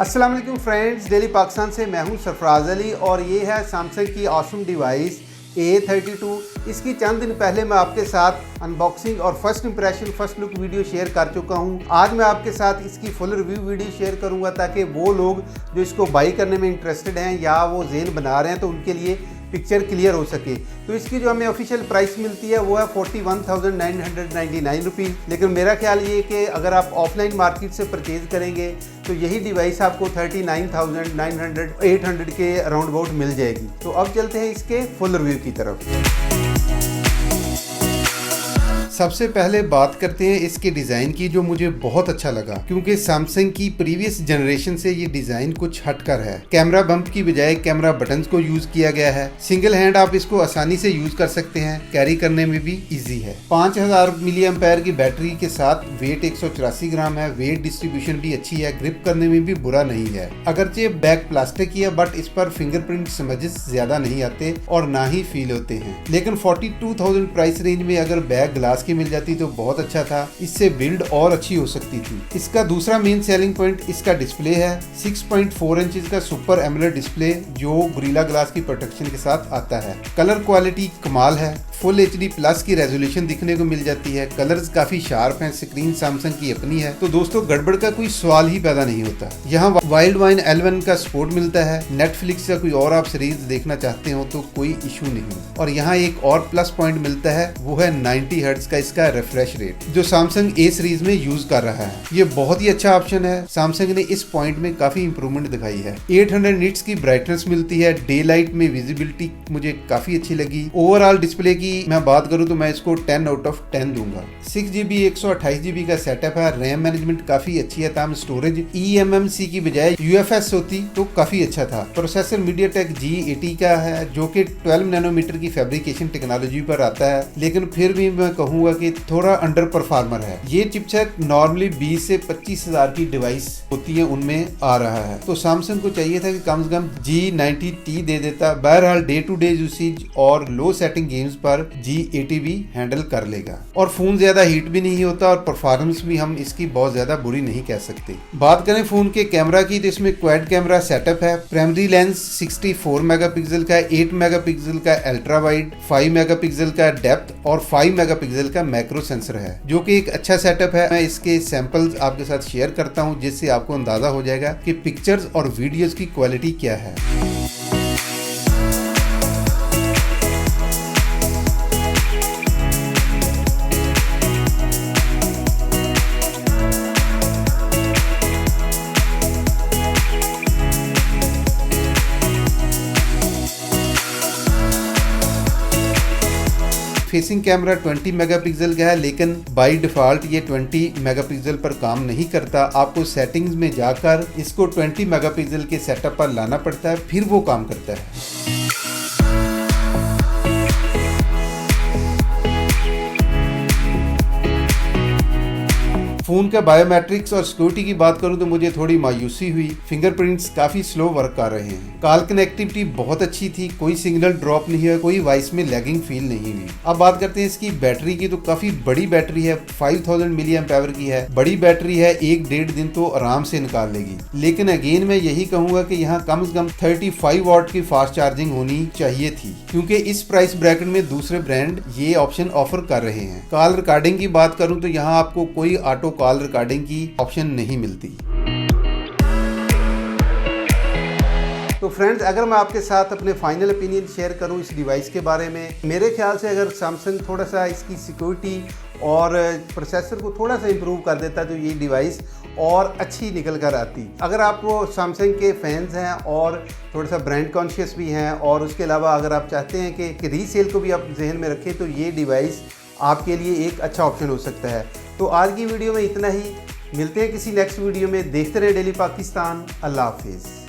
अस्सलाम वालेकुम friends, daily Pakistan से मैं हूं सरफराज अली और ये है सैमसंग की ऑसम डिवाइस A32। इसकी चंद दिन पहले मैं आपके साथ अनबॉक्सिंग और first impression first look video share कर चुका हूं। आज मैं आपके साथ इसकी फुल रिव्यू वीडियो शेयर करूंगा ताकि वो लोग जो इसको बाई करने में इंटरेस्टेड हैं या वो ज़ेन बना रहे हैं तो उनके लिए पिक्चर क्लियर हो सके। तो इसकी जो हमें ऑफिशियल प्राइस मिलती है वो है 41,999 रुपीज़। लेकिन मेरा ख्याल ये कि अगर आप ऑफलाइन मार्केट से परचेज़ करेंगे तो यही डिवाइस आपको 39,900 800 के अराउंड अबाउट मिल जाएगी। तो अब चलते हैं इसके फुल रिव्यू की तरफ। सबसे पहले बात करते हैं इसके डिज़ाइन की, जो मुझे बहुत अच्छा लगा क्योंकि सैमसंग की प्रीवियस जनरेशन से ये डिज़ाइन कुछ हटकर है। कैमरा बम्प की बजाय कैमरा बटन्स को यूज़ किया गया है। सिंगल हैंड आप इसको आसानी से यूज़ कर सकते हैं, कैरी करने में भी इजी है। 5000 मिली एम्पेयर की बैटरी के साथ वेट 184 ग्राम है। वेट डिस्ट्रीब्यूशन भी अच्छी है, ग्रिप करने में भी बुरा नहीं है। अगरचे बैक प्लास्टिक की है बट इस पर फिंगरप्रिंट स्मजेस ज्यादा नहीं आते और ना ही फील होते हैं। लेकिन 42,000 प्राइस रेंज में अगर बैक ग्लास की मिल जाती तो बहुत अच्छा था, इससे बिल्ड और अच्छी हो सकती थी। इसका दूसरा मेन सेलिंग पॉइंट इसका डिस्प्ले है। 6.4 इंचेस का सुपर एमोलेड डिस्प्ले जो गोरिल्ला ग्लास की प्रोटेक्शन के साथ आता है। कलर क्वालिटी कमाल है, फुल HD प्लस की रेजोल्यूशन दिखने को मिल जाती है। कलर्स काफी शार्प हैं, स्क्रीन सैमसंग की अपनी है तो दोस्तों गड़बड़ का कोई सवाल ही पैदा नहीं होता। यहाँ वाइल्ड वाइन L1 का सपोर्ट मिलता है। नेटफ्लिक्स या कोई और आप सीरीज देखना चाहते हो तो कोई इशू नहीं। और यहाँ एक और प्लस पॉइंट मिलता है, वो है 90 हर्ट्ज का इसका रिफ्रेश रेट जो सैमसंग A सीरीज में यूज कर रहा है। ये बहुत ही अच्छा ऑप्शन है। सैमसंग ने इस पॉइंट में काफी इंप्रूवमेंट दिखाई है। 800 निट्स की ब्राइटनेस मिलती है। डे लाइट में विजिबिलिटी मुझे काफी अच्छी लगी। ओवरऑल डिस्प्ले की मैं बात करूं तो मैं इसको 10 आउट ऑफ 10 दूंगा। 6GB 128GB का सेटअप है। रैम मैनेजमेंट काफी अच्छी है। ताम स्टोरेज eMMC की बजाय UFS होती तो काफी अच्छा था। प्रोसेसर MediaTek G80 का है जो कि 12 नैनोमीटर की फैब्रिकेशन टेक्नोलॉजी पर आता है, लेकिन फिर भी मैं कहूंगा कि थोड़ा अंडर परफॉर्मर है। ये चिपसेट नॉर्मली 20 से 25,000 की डिवाइस होती है उनमें आ रहा है, तो सैमसंग को चाहिए था कि कम से कम G90T दे देता। बहरहाल डे टू डे यूसेज और लो सेटिंग गेम्स पर G80 भी हैंडल कर लेगा और फोन ज्यादा हीट भी नहीं होता और परफॉर्मेंस भी हम इसकी बहुत ज्यादा बुरी नहीं कह सकते। बात करें फोन के कैमरा की तो इसमें क्वाड कैमरा सेटअप है। प्राइमरी लेंस 64 मेगापिक्सल का, 8 मेगापिक्सल का अल्ट्रा वाइड, 5 मेगापिक्सल का डेप्थ और 5 मेगापिक्सल का मैक्रो सेंसर है जो कि एक अच्छा सेटअप है। मैं इसके सैंपल्स आपके साथ शेयर करता हूं जिससे आपको अंदाजा हो जाएगा कि पिक्चर्स और वीडियोस की क्वालिटी क्या है। फेसिंग कैमरा 20 मेगापिक्सल का है, लेकिन बाय डिफॉल्ट ये 20 मेगापिक्सल पर काम नहीं करता। आपको सेटिंग्स में जाकर इसको 20 मेगापिक्सल के सेटअप पर लाना पड़ता है, फिर वो काम करता है। फोन का बायोमेट्रिक्स और सिक्योरिटी की बात करूं तो मुझे थोड़ी मायूसी हुई। फिंगरप्रिंट्स काफी स्लो वर्क कर रहे हैं। कॉल कनेक्टिविटी बहुत अच्छी थी, कोई सिग्नल ड्रॉप नहीं हुआ, कोई वॉइस में लैगिंग फील नहीं हुई। अब बात करते हैं इसकी बैटरी की, तो काफी बड़ी बैटरी है। 5000 मिली एम्पेयर की है, बड़ी बैटरी है। 1-1.5 दिन तो आराम से निकाल लेगी। लेकिन अगेन मैं यही कहूंगा कि यहाँ कम से कम 35 वाट की फास्ट चार्जिंग होनी चाहिए थी, क्योंकि इस प्राइस ब्रैकेट में दूसरे ब्रांड ये ऑप्शन ऑफर कर रहे हैं। कॉल रिकॉर्डिंग की बात करूं तो यहाँ आपको कोई ऑटो कॉल रिकॉर्डिंग की ऑप्शन नहीं मिलती। तो फ्रेंड्स, अगर मैं आपके साथ अपने फाइनल ओपिनियन शेयर करूं इस डिवाइस के बारे में, मेरे ख्याल से अगर सैमसंग थोड़ा सा इसकी सिक्योरिटी और प्रोसेसर को थोड़ा सा इंप्रूव कर देता तो ये डिवाइस और अच्छी निकल कर आती। अगर आप वो सैमसंग के फैंस हैं और थोड़ा सा ब्रांड कॉन्शियस भी हैं और उसके अलावा अगर आप चाहते हैं कि रीसेल को भी आप जहन में रखें तो ये डिवाइस आपके लिए एक अच्छा ऑप्शन हो सकता है। तो आज की वीडियो में इतना ही। मिलते हैं किसी नेक्स्ट वीडियो में। देखते रहे डेली पाकिस्तान। अल्लाह हाफिज़।